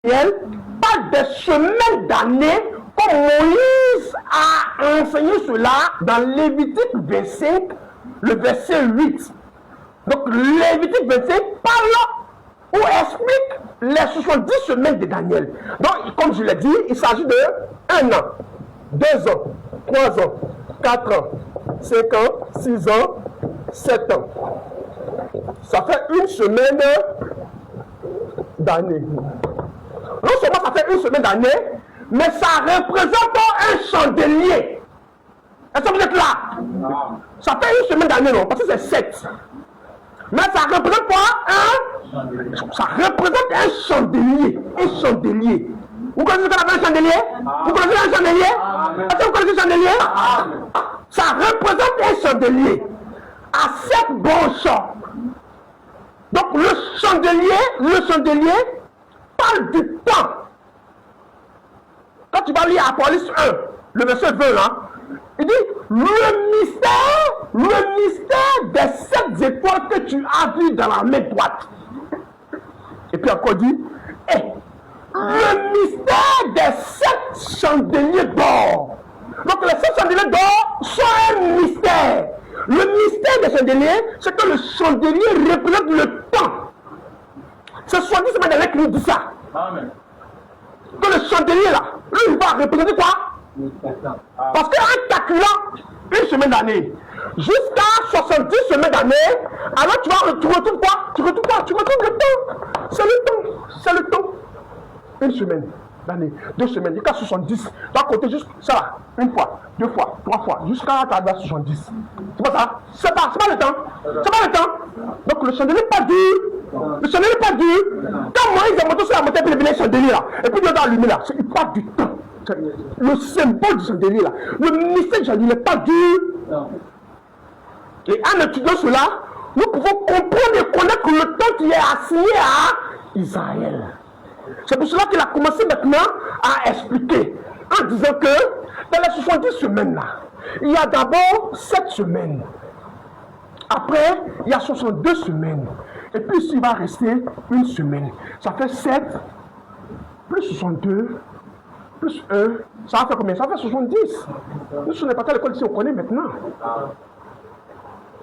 Pas des semaines d'années, comme Moïse a enseigné cela dans Lévitique 25, le verset 8. Donc Lévitique 25 parle ou explique les 70 semaines de Daniel. Donc, comme je l'ai dit, il s'agit de 1 an, 2 ans, 3 ans, 4 ans, 5 ans, 6 ans, 7 ans. Ça fait une semaine d'année. Non seulement ça fait une semaine d'année, mais ça représente un chandelier. Est-ce que vous êtes là? Ça fait une semaine d'année, non? Parce que c'est 7. Mais ça représente quoi? Ça représente un chandelier. Un chandelier. Vous connaissez ce qu'on appelle un chandelier? Vous connaissez un chandelier? Est-ce que vous connaissez un chandelier? Ça représente un chandelier à 7 branches. Donc le chandelier parle du temps. Quand tu vas lire Apocalypse 1, le verset 20 là, il dit le mystère des 7 étoiles que tu as vues dans la main droite. Et puis encore dit, le mystère des 7 chandeliers d'or. Donc les 7 chandeliers d'or sont un mystère. Le mystère des chandeliers, c'est que le chandelier représente le temps. C'est soit dit ce matin qui nous dit ça. Amen. Que le chandelier là, lui, il va représenter quoi? Parce qu'en calculant une semaine d'année, jusqu'à 70 semaines d'année, alors tu retrouves quoi? Tu retrouves le temps. C'est le temps. C'est le temps. Une semaine d'année, 2 semaines, jusqu'à 70. Tu vas compter juste ça là. 1 fois, 2 fois, 3 fois, jusqu'à 70. C'est pas ça? C'est pas le temps. C'est pas le temps. Donc le chandelier n'est pas dur. Le chandelier n'est pas dur. Quand Moïse a monté sur la montagne, il venait le chandelier là. Et puis Dieu a allumé là. Il parle du temps. Le symbole du chandelier là. Le mystère du chandelier n'est pas dur. Et en étudiant cela, nous pouvons comprendre et connaître le temps qui est assigné à Israël. C'est pour cela qu'il a commencé maintenant à expliquer en disant que dans les 70 semaines là, il y a d'abord 7 semaines. Après, il y a 62 semaines. Et puis il va rester une semaine. Ça fait 7 plus 62 plus 1. Ça va faire combien? Ça va faire 70. Nous, ce n'est pas à l'école ici, on connaît maintenant.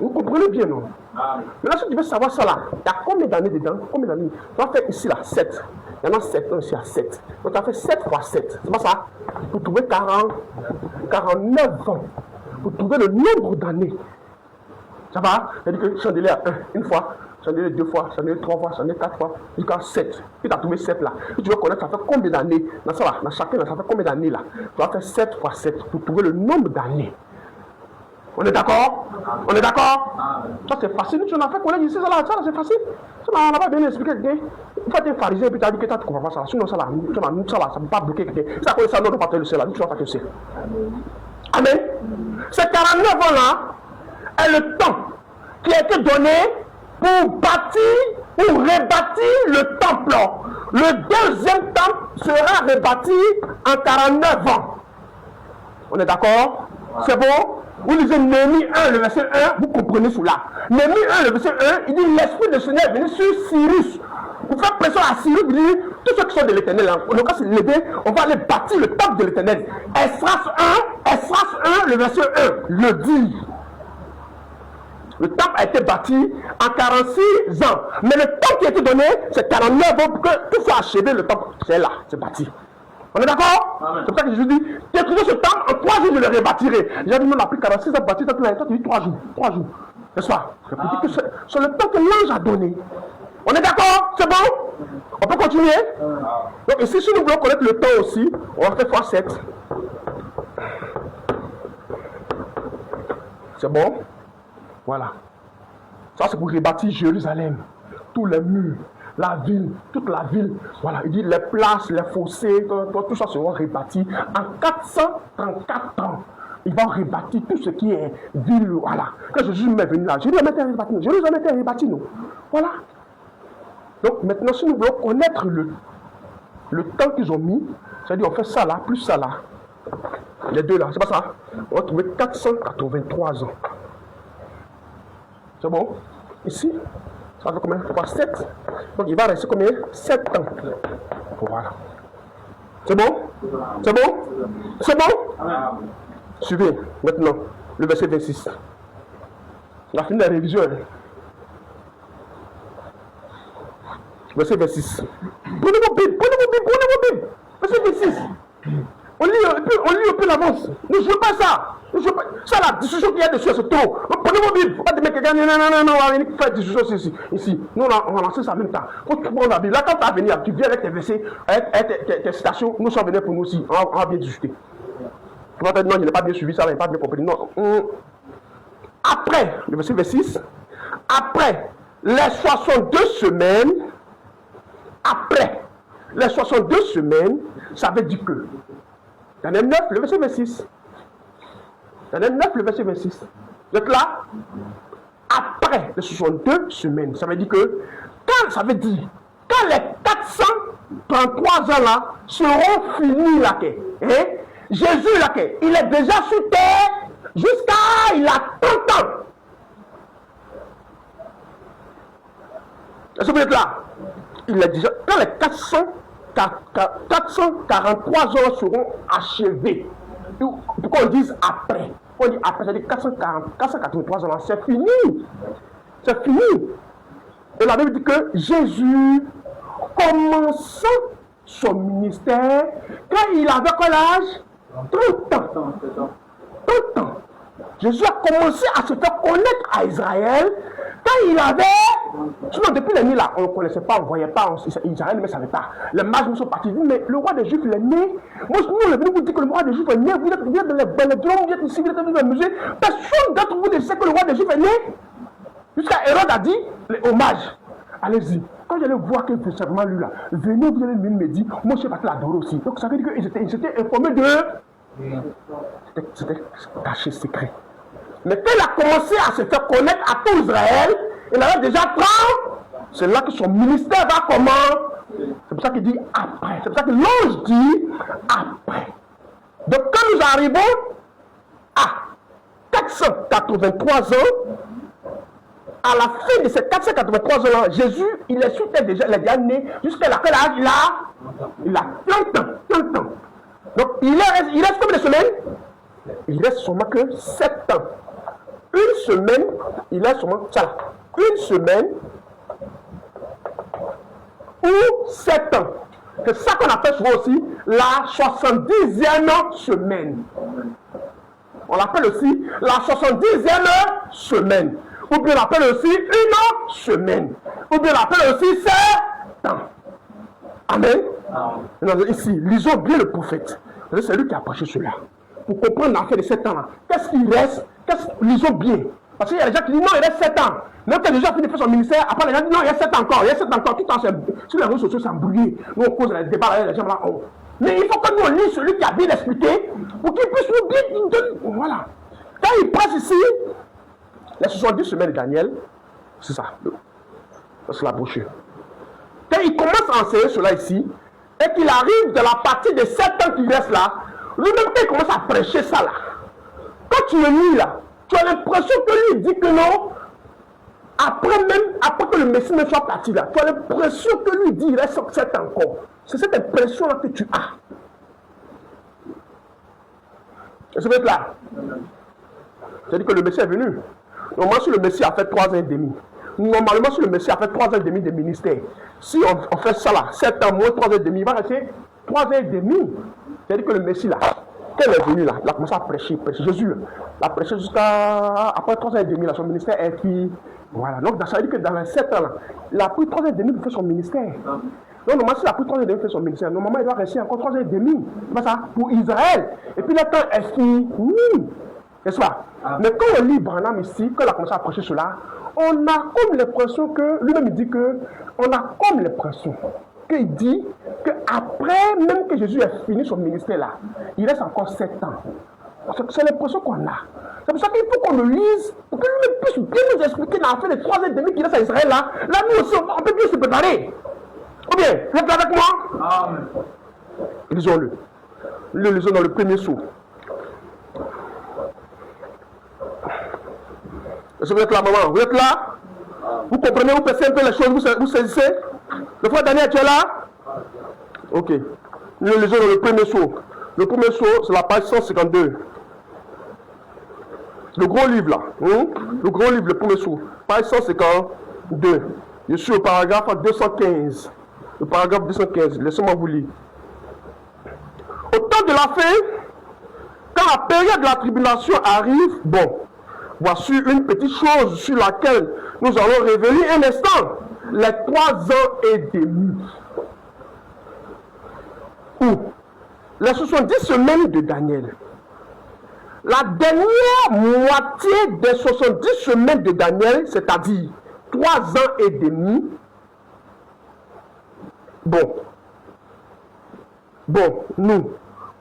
Vous comprenez bien, non? Maintenant, si tu veux savoir ça là, il y a combien d'années dedans? Combien d'années? Tu vas faire ici là, 7. Il y en a 7, ici à 7. Donc tu as fait 7 fois 7. C'est pas ça? Pour trouver 49 ans. Pour trouver le nombre d'années. Ça va? C'est-à-dire que chandelier à 1, une fois, chandelier 2 fois, chandelier 3 fois, chandelier 4 fois, jusqu'à 7. Puis tu as trouvé 7 là. Si tu veux connaître, ça fait combien d'années? Dans ça là, dans chacun là, ça fait combien d'années là? Tu vas faire 7 fois 7 pour trouver le nombre d'années. On est d'accord? On est d'accord? Ça c'est facile. Tu en as fait connaître ici, ça là c'est facile. Ça là, on n'a pas bien expliqué quelqu'un. Il faut être pharisien et puis tu as dit que tu ne comprends pas ça. Sinon ça là, ça ne peut pas bloquer quelqu'un. Si tu as connu ça, non, tu ne vas pas te le ciel là. Tu ne vas pas te le ciel. Amen. Ces 49 ans là est le temps qui a été donné pour bâtir, pour rebâtir le temple. Le deuxième temple sera rebâti en 49 ans. On est d'accord? C'est bon? Vous lisez Néhémie 1, le verset 1, vous comprenez cela. Néhémie 1, le verset 1, il dit l'Esprit du Seigneur est venu sur Cyrus. Pour faire pression à Cyrus, il dit tous ceux qui sont de l'Éternel, on va se lever, on va aller bâtir le temple de l'Éternel. Esdras 1, le verset 1, le dit. Le temple a été bâti en 46 ans. Mais le temps qui a été donné, c'est 49 ans pour que tout soit achevé, le temple, c'est là, c'est bâti. On est d'accord? C'est pour ça que Jésus dit, détruisez ce temple, en 3 jours je le rebâtirai. J'ai dit, on a pris 46 ans pour bâtir, toi tu dis 3 jours. 3 jours. N'est-ce pas? C'est le temps que l'ange a donné. On est d'accord? C'est bon? On peut continuer? Donc ici, si nous voulons connaître le temps aussi, on va faire x7. C'est bon? Voilà. Ça, c'est pour rebâtir Jérusalem. Tous les murs, la ville, toute la ville. Voilà. Il dit les places, les fossés, tout ça sera rebâti en 434 ans. Il va rebâtir tout ce qui est ville. Voilà. Quand Jésus m'est venu là, Jérusalem était rebâti. Jérusalem était rebâti, nous. Voilà. Donc maintenant, si nous voulons connaître le temps qu'ils ont mis, c'est-à-dire on fait ça là, plus ça là. Les deux là, c'est pas ça. On va trouver 483 ans. C'est bon? Ici, Ça fait combien? 3, 7. Donc il va rester combien? 7 ans. Voilà. C'est bon? C'est bon? C'est bon? Suivez maintenant le verset 26. On a fini la révision. Verset 26. Prenez vos Bibles. Verset 26. On lit un peu l'avance. Ne jouez pas ça. Ça, la discussion qu'il y a dessus, c'est trop. Donc, prenez vos Bibles. Pas de mec qui gagne. Non, on va venir faire discussion ici. Nous, on va lancer ça en même temps. Faut prendre la Bible. Là, quand tu vas venir, tu viens avec tes versets, avec tes citations. Nous sommes venus pour nous aussi. On va bien discuter. Tu vas te dire, non, je n'ai pas bien suivi ça, je n'ai pas bien compris. Non. Après, le verset 26, après les 62 semaines, ça veut dire que Daniel 9, le verset 26. Daniel 9, le verset 26. Vous êtes là? Après les 62 semaines, ça veut dire que, quand les 433 ans là seront finis là, Jésus là, il est déjà sur terre jusqu'à il a 30 ans. Est-ce que vous êtes là? Il est déjà, quand les 443 ans seront achevés, pourquoi on dit après? On dit après, c'est-à-dire 483 ans, c'est fini. C'est fini. Et la Bible dit que Jésus, commençant son ministère, quand il avait quel âge? 30 ans. 30 ans. Jésus a commencé à se faire connaître à Israël quand il avait... Sinon, depuis les nuits là, on ne connaissait pas, on ne voyait pas, Israël ne savait pas. Les mages nous sont partis, mais le roi des Juifs, il est né. Moi, nous, on est venu vous dire que le roi des Juifs est né. Vous êtes dans les drones, vous êtes ici, vous êtes dans le musée. Personne d'entre vous ne sait que le roi des Juifs est né. Jusqu'à Hérode a dit, les hommages. Allez-y. Quand j'allais voir que seulement lui là, venez, vous allez me dire, moi je suis parti l'adorer aussi. Donc ça veut dire qu'ils étaient informés de... C'était caché, secret. Mais quand il a commencé à se faire connaître à tout Israël, il avait déjà 30. C'est là que son ministère va comment? C'est pour ça qu'il dit après. C'est pour ça que l'ange dit après. Donc quand nous arrivons à 483 ans, à la fin de ces 483 ans, Jésus, il est sur terre déjà, il est déjà né, jusqu'à quel âge il a 30 ans. 30 ans. Donc il reste combien de semaines? Il reste seulement que 7 ans. Une semaine, il reste seulement ça. Une semaine ou 7 ans. C'est ça qu'on appelle souvent aussi la 70e semaine. On l'appelle aussi la 70e semaine. Ou bien on l'appelle aussi une semaine. Ou bien on l'appelle aussi 7 ans. Amen. Amen. Ici, lisons bien le prophète. C'est lui qui a prêché cela. Pour comprendre l'affaire de 7 ans-là. Qu'est-ce qu'il reste? Lisons bien. Parce qu'il y a des gens qui disent non, il reste 7 ans. Même quand les gens finissent de faire son ministère, après les gens disent non, il y a 7 ans encore. Il y a 7 ans encore. Tout le temps, sur les réseaux sociaux, c'est embrouillé. Nous, on cause les débats, les gens là. Oh. Mais il faut que nous, on lise celui qui a bien expliqué pour qu'il puisse nous bien. Voilà. Quand il passe ici, les 70 semaines de Daniel, c'est ça. C'est la brochure. Quand il commence à enseigner cela ici, et qu'il arrive de la partie de 7 ans qui reste là, lui-même, quand il commence à prêcher ça là, quand tu le lis là, tu as l'impression que lui dit que non, après que le Messie ne soit parti là, tu as l'impression que lui dit il reste 7 ans encore. C'est cette impression là que tu as. Et ça va être là. C'est-à-dire que le Messie est venu. Normalement, si le Messie a fait 3 ans et demi, normalement, si le Messie a fait 3 ans et demi de ministère, si on fait ça là, 7 ans moins 3 ans et demi, il va rester 3 ans et demi. C'est-à-dire que le Messie là, quand il est venu là, il a commencé à prêcher. Jésus, il a prêché jusqu'à après 3 ans et demi, là, son ministère est qui. Voilà. Donc ça veut dire que dans les 7 ans là, il a pris 3 ans et demi pour faire son ministère. Donc normalement, s'il a pris 3 ans et demi pour faire son ministère, normalement, il doit rester encore 3 ans et demi. C'est pas ça? Pour Israël. Et puis le temps est fini. N'est-ce pas? Mais quand on lit Branham ici, quand il a commencé à prêcher cela, on a comme l'impression que, lui-même il dit que, on a comme l'impression qu'il dit qu'après, même que Jésus ait fini son ministère là, il reste encore 7 ans. C'est l'impression qu'on a. C'est pour ça qu'il faut qu'on le lise, pour que lui-même puisse bien nous expliquer dans la fin des 3 ans et demi qu'il reste à Israël là, là nous aussi on peut bien se préparer. Ou bien, vous êtes avec moi? Amen. Lisons-le. Le lisons dans le premier sceau. Est-ce que vous êtes là, maman? Vous êtes là? Vous comprenez, vous percevez un peu les choses, vous saisissez? Le frère Daniel, tu es là? Ok. Nous lisons dans le premier saut. Le premier saut, c'est la page 152. Le gros livre là. Le gros livre, le premier saut. Page 152. Je suis au paragraphe 215. Le paragraphe 215. Laissez-moi vous lire. Au temps de la fin, quand la période de la tribulation arrive, bon, voici une petite chose sur laquelle nous allons revenir un instant. Les 3 ans et demi. Ou les 70 semaines de Daniel. La dernière moitié des 70 semaines de Daniel, c'est-à-dire 3 ans et demi. Bon, nous,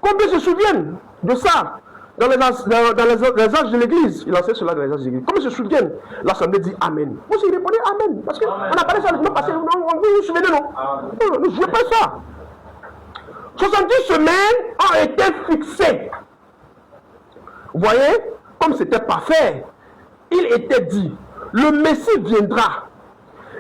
combien se souviennent de ça dans les âges de l'église? Il enseigne cela dans les âges de l'église. Combien se souviennent? L'assemblée dit Amen. Vous aussi répondez Amen. Parce qu'on a parlé ça le jour passé. Vous vous souvenez, non? Non, ne jouez pas ça. 70 semaines ont été fixées. Vous voyez, comme c'était parfait, il était dit, le Messie viendra.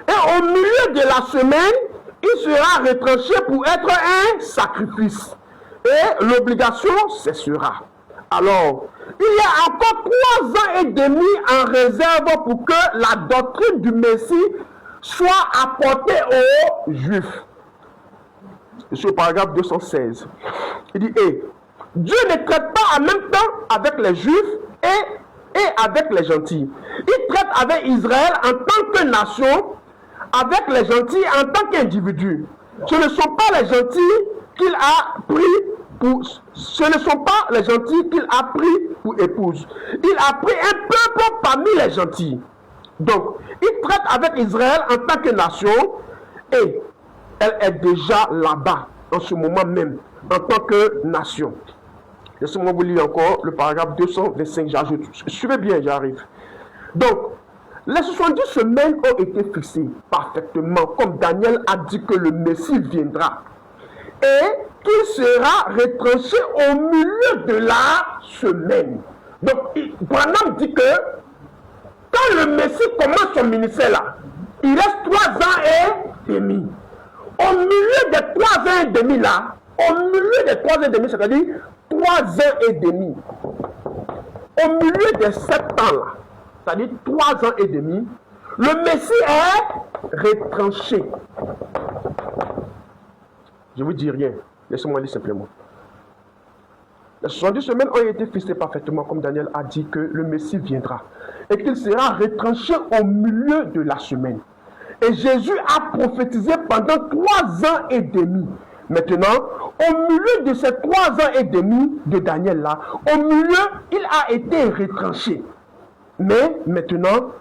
Et au milieu de la semaine, il sera retranché pour être un sacrifice. Et l'obligation cessera. Alors, il y a encore 3 ans et demi en réserve pour que la doctrine du Messie soit apportée aux Juifs. Je suis au paragraphe 216. Il dit, Dieu ne traite pas en même temps avec les Juifs et avec les gentils. Il traite avec Israël en tant que nation, avec les gentils en tant qu'individu. Ce ne sont pas les gentils qu'il a pris pour épouse. Il a pris un peuple parmi les gentils. Donc, il traite avec Israël en tant que nation et elle est déjà là-bas, en ce moment même, en tant que nation. Laissez-moi vous lire encore le paragraphe 225, j'ajoute. Suivez bien, j'arrive. Donc, les 70 semaines ont été fixées parfaitement, comme Daniel a dit que le Messie viendra. Et qu'il sera retranché au milieu de la semaine. Donc, Branham dit que quand le Messie commence son ministère là, il reste 3 ans et demi. Au milieu des 3 ans et demi là, c'est-à-dire 3 ans et demi, au milieu des 7 ans là, c'est-à-dire 3 ans et demi, le Messie est retranché. Je ne vous dis rien, laissez-moi lire simplement. Les 70 semaines ont été fixées parfaitement, comme Daniel a dit que le Messie viendra et qu'il sera retranché au milieu de la semaine. Et Jésus a prophétisé pendant 3 ans et demi. Maintenant, au milieu de ces 3 ans et demi de Daniel là, au milieu, il a été retranché. Mais maintenant,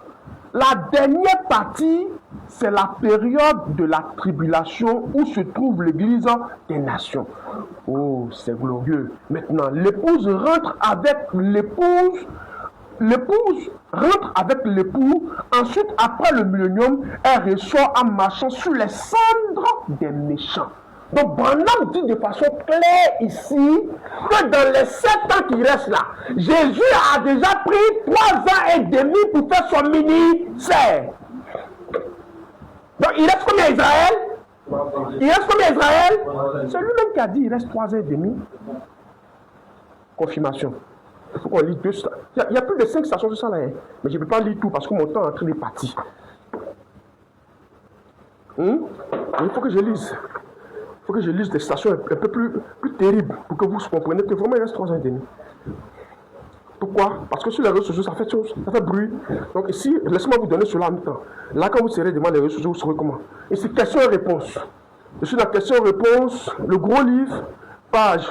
la dernière partie, c'est la période de la tribulation où se trouve l'église des nations. Oh, c'est glorieux. Maintenant, l'épouse rentre avec l'épouse. L'épouse rentre avec l'époux. Ensuite, après le millénium, elle ressort en marchant sur les cendres des méchants. Donc, Branham dit de façon claire ici que dans les 7 ans qui restent là, Jésus a déjà pris 3 ans et demi pour faire son ministère. Donc, il reste combien Israël? C'est lui-même qui a dit il reste 3 ans et demi. Confirmation. Il faut qu'on lit 2. Il y a plus de 5 stations de ça là. Mais je ne peux pas lire tout parce que mon temps est en train de partir. Il faut que je lise. Il faut que je lise des stations un peu plus terribles pour que vous compreniez que vraiment il reste 3 ans et demi. Pourquoi? Parce que sur les réseaux sociaux, ça fait bruit. Donc ici, laissez-moi vous donner cela en même temps. Là, quand vous serez devant les réseaux sociaux, vous saurez comment. Ici, question et réponse. Je suis dans question et réponse, le gros livre, page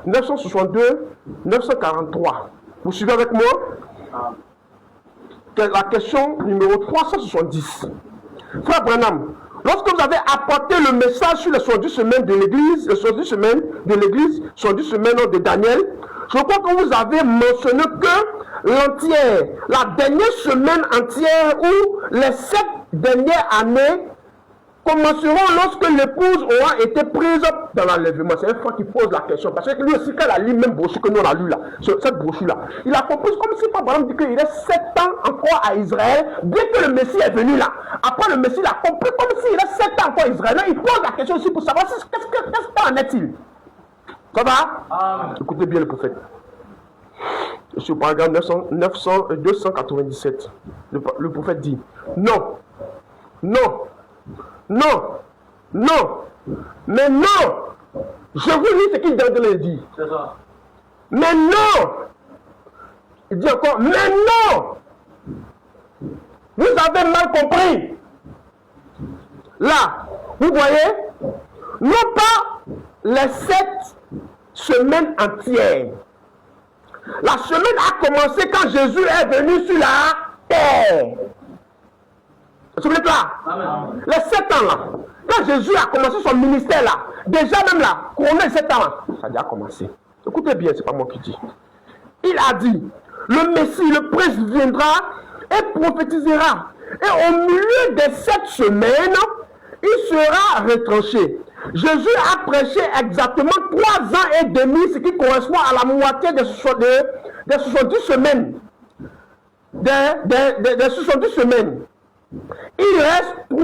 962-943. Vous suivez avec moi? La question numéro 370. Frère Branham, lorsque vous avez apporté le message sur les 70 semaines de l'église, les 70 semaines de l'église, 70 semaines de Daniel, je crois que vous avez mentionné que l'entière, la dernière semaine entière ou les 7 dernières années commenceront lorsque l'épouse aura été prise dans l'enlèvement. C'est un frère qui pose la question. Parce que lui aussi, quand il a lu même brochure que nous on a lu là, cette brochure-là, il a compris comme si Abraham dit qu'il reste 7 ans encore à Israël, bien que le Messie est venu là. Après le Messie, il a compris comme s'il reste 7 ans encore à Israël. Là, il pose la question aussi pour savoir qu'est-ce qu'en est-il. Ça va? Écoutez bien le prophète. Sur le paragraphe 297, le prophète dit non, non, non, non, mais non. Je vous lis ce qu'il dit. C'est ça. Mais non. Il dit encore, mais non. Vous avez mal compris. Là, vous voyez, non pas les 7 semaines entières. La semaine a commencé quand Jésus est venu sur la terre. Vous vous souvenez là? Les 7 ans là. Quand Jésus a commencé son ministère là, déjà même là, couronné 7 ans là, ça a déjà commencé. Écoutez bien, c'est pas moi qui dis. Il a dit, le Messie, le prince viendra et prophétisera. Et au milieu des 7 semaines, il sera retranché. Jésus a prêché exactement 3 ans et demi, ce qui correspond à la moitié des 70 semaines. Des 70 semaines. Il reste 3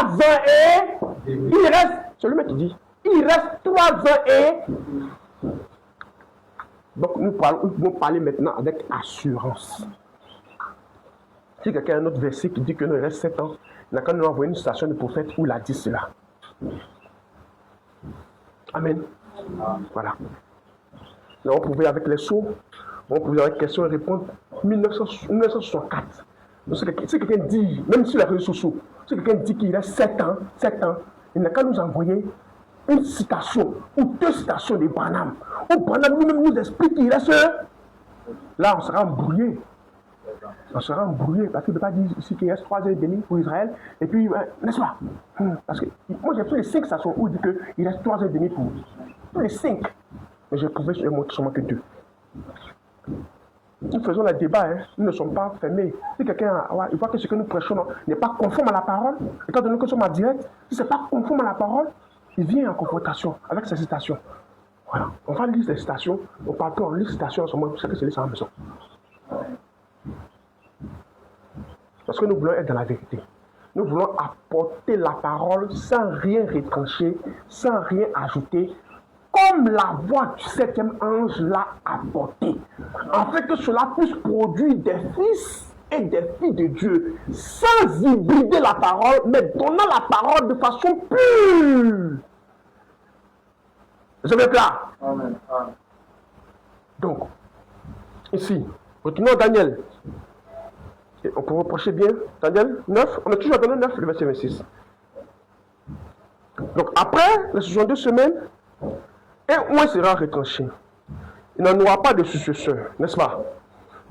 ans et... c'est le mec qui dit. Il reste 3 ans et... Donc nous pouvons parler maintenant avec assurance. Si quelqu'un a un autre verset qui dit que nous il reste 7 ans, il n'a qu'à nous envoyer une citation de prophète où il a dit cela. Amen. Voilà. Là, on pouvait avec les sceaux, on pouvait avec questions et réponses. 1964. Donc, si quelqu'un dit, même sur les réseaux sociaux, si quelqu'un dit qu'il reste 7 ans, il n'a qu'à nous envoyer une citation ou 2 citations de Branham. Ou Branham lui-même nous explique qu'il reste. Là, on sera embrouillé. On sera embrouillé parce qu'il ne peut pas dire ici qu'il reste 3 ans et demi pour Israël. Et puis, n'est-ce pas? Parce que moi, j'ai pris les 5 stations où il dit qu'il reste 3 ans et demi pour tous les 5. Mais j'ai trouvé seulement que 2. Nous faisons le débat, hein. Nous ne sommes pas fermés. Si quelqu'un il voit que ce que nous prêchons n'est pas conforme à la parole, étant donné que nous sommes en direct, si ce n'est pas conforme à la parole, il vient en confrontation avec ces citations. Voilà. On va lire ces citations, on parle pas, on lit ces citations en ce moment, c'est que c'est les à la maison. Parce que nous voulons être dans la vérité. Nous voulons apporter la parole sans rien retrancher, sans rien ajouter, comme la voix du 7e ange l'a apporté. Afin que cela puisse produire des fils et des filles de Dieu, sans hybrider la parole, mais donnant la parole de façon pure. Vous êtes là? Amen. Donc, ici, retournons à Daniel. Et on peut reprocher bien Daniel 9, on a toujours donné 9, le verset 26. Donc après les 62 semaines, et Ouin sera retranché. Il n'en aura pas de successeur, n'est-ce pas?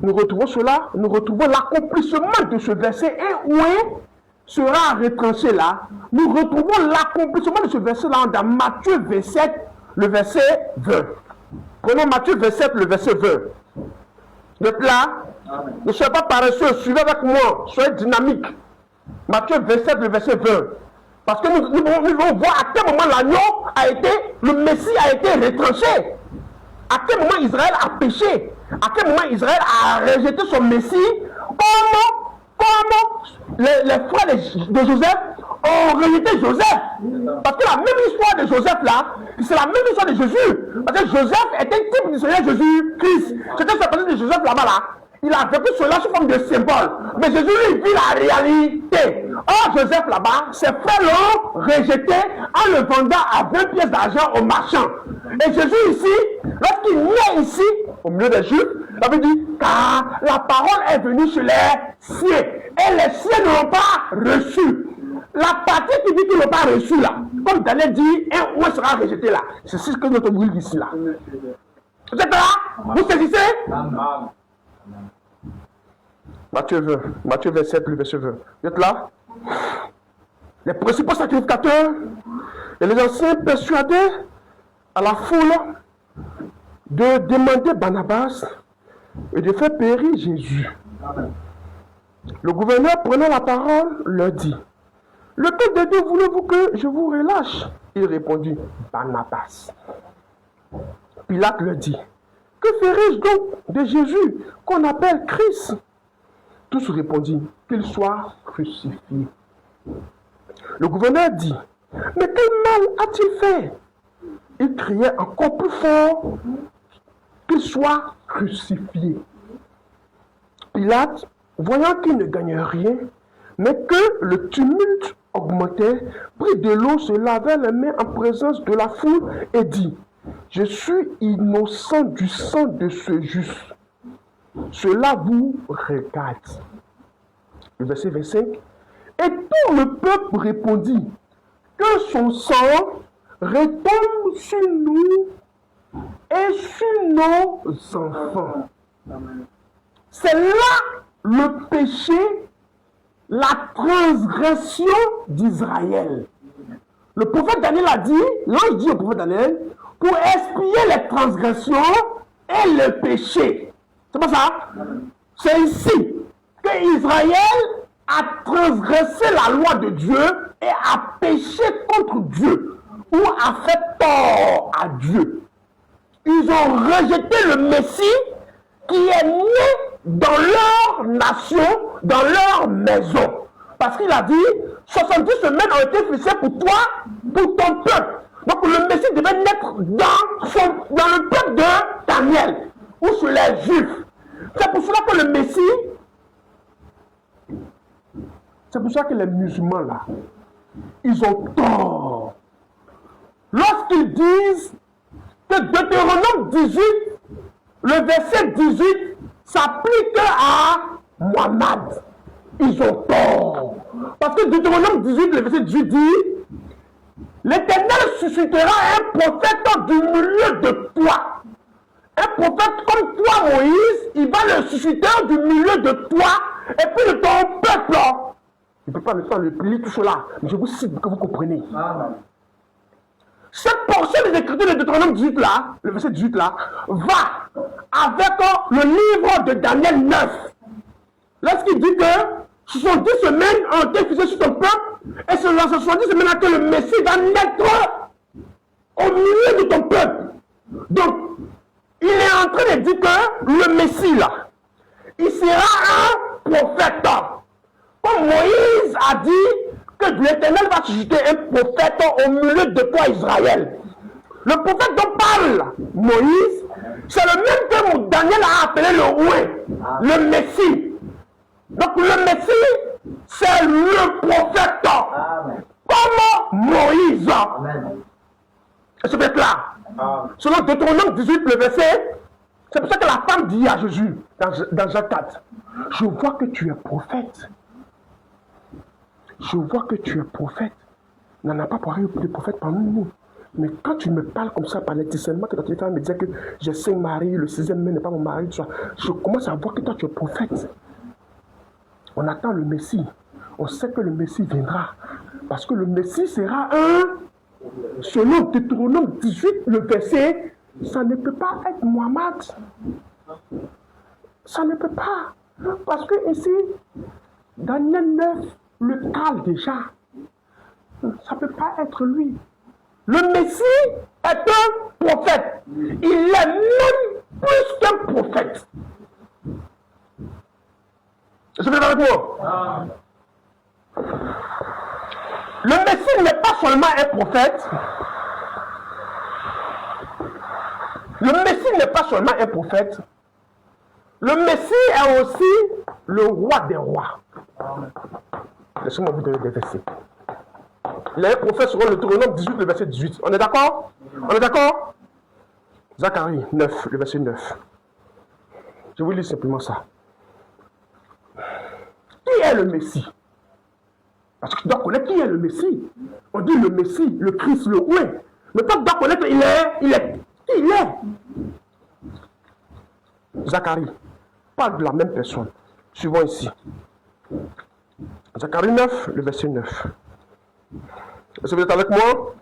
Nous retrouvons cela, nous retrouvons l'accomplissement de ce verset, et Ouin sera retranché là. Nous retrouvons l'accomplissement de ce verset là dans Matthieu 27, le verset 20. Prenons Matthieu 27, le verset 20. Vous êtes là? Ne soyez pas paresseux, suivez avec moi, soyez dynamique. Matthieu 27, le verset 20. Parce que nous devons voir à quel moment l'agneau a été, le Messie a été retranché. À quel moment Israël a péché. À quel moment Israël a rejeté son Messie. Comment les frères de Joseph ont rejeté Joseph. Parce que la même histoire de Joseph là, c'est la même histoire de Jésus. Parce que Joseph était un type du Seigneur Jésus-Christ. C'était ce passage de Joseph là-bas là. Il a vécu cela sous forme de symbole. Mais Jésus lui vit la réalité. Or, Joseph là-bas, ses frères l'ont rejeté en le vendant à 20 pièces d'argent aux marchands. Et Jésus ici, lorsqu'il naît ici, au milieu des Juifs, il avait dit, car la parole est venue sur les siens. Et les siens ne l'ont pas reçu. La partie qui dit qu'ils ne l'ont pas reçu là, comme Daniel dit, et où sera rejeté là. C'est ce que notre Bible dit ici là. Vous êtes là? Vous saisissez? Matthieu 20, Matthieu 27, le verset 20. Vous êtes là? Les principaux sacrificateurs et les anciens persuadés à la foule de demander Barnabas et de faire périr Jésus. Le gouverneur prenant la parole leur dit, lequel des deux voulez-vous que je vous relâche? Il répondit, Barnabas. Pilate leur dit, que ferai-je donc de Jésus qu'on appelle Christ? Tous répondirent, qu'il soit crucifié. Le gouverneur dit, mais quel mal a-t-il fait? Il criait encore plus fort, qu'il soit crucifié. Pilate, voyant qu'il ne gagnait rien, mais que le tumulte augmentait, prit de l'eau, se lava les mains en présence de la foule et dit, je suis innocent du sang de ce juste. Cela vous regarde. Le verset 25. Et tout le peuple répondit, que son sang retombe sur nous et sur nos enfants. C'est là le péché, la transgression d'Israël. Le prophète Daniel a dit, l'ange dit au prophète Daniel, pour expier les transgressions et le péché. C'est pas ça? C'est ici que Israël a transgressé la loi de Dieu et a péché contre Dieu ou a fait tort à Dieu. Ils ont rejeté le Messie qui est né dans leur nation, dans leur maison. Parce qu'il a dit, 70 semaines ont été fixées pour toi, pour ton peuple. Donc le Messie devait naître dans le peuple de Daniel, ou sur les Juifs. C'est pour cela que le Messie, c'est pour ça que les musulmans là, ils ont tort. Lorsqu'ils disent que Deutéronome 18, le verset 18, s'applique à Mohammed, ils ont tort. Parce que Deutéronome 18, le verset 18 dit, l'Éternel suscitera un prophète du milieu de toi. Un prophète comme toi, Moïse, il va le susciter du milieu de toi et puis de ton peuple. Je ne peux pas le faire, le lire tout cela, mais je vous cite pour que vous compreniez. Amen. Cette portion des Écritures de Deutéronome 18 là, le verset 18 là, va avec le livre de Daniel 9. Lorsqu'il dit que 70 semaines ont été fixées sur ton peuple, et c'est dans ces 70 semaines là que le Messie va naître au milieu de ton peuple. Donc, il est en train de dire que le Messie là, il sera un prophète. Comme Moïse a dit que l'Éternel va susciter un prophète au milieu de toi, Israël. Le prophète dont parle Moïse, c'est le même que Daniel a appelé le Oué, le Messie. Donc le Messie, c'est le prophète. Amen. Comme Moïse. Amen. Et ce verset-là, selon Deutéronome 18, le verset, c'est pour ça que la femme dit à Jésus, dans Jacques 4, je vois que tu es prophète. Je vois que tu es prophète. Il n'en a pas parlé de prophète parmi nous. Mais quand tu me parles comme ça par les discernements que tu me disais que j'ai 5 maris, le 6e mais n'est pas mon mari, je commence à voir que toi tu es prophète. On attend le Messie. On sait que le Messie viendra. Parce que le Messie sera selon Deutéronome 18, le verset, ça ne peut pas être Mohammed. Ça ne peut pas. Parce que ici, Daniel 9 le cale déjà. Ça ne peut pas être lui. Le Messie est un prophète. Il est même plus qu'un prophète. Est-ce que vous êtes avec moi? Le Messie n'est pas seulement un prophète. Le Messie n'est pas seulement un prophète. Le Messie est aussi le roi des rois. Laissez-moi vous donner des versets. Il est un prophète selon le Deutéronome 18, le verset 18. On est d'accord? On est d'accord? Zacharie 9, le verset 9. Je vous lis simplement ça. Qui est le Messie? Parce que tu dois connaître qui est le Messie. On dit le Messie, le Christ, le Oué. Mais toi, tu dois connaître qui il est. Zacharie parle de la même personne. Suivons ici. Zacharie 9, le verset 9. Est-ce que vous êtes avec moi?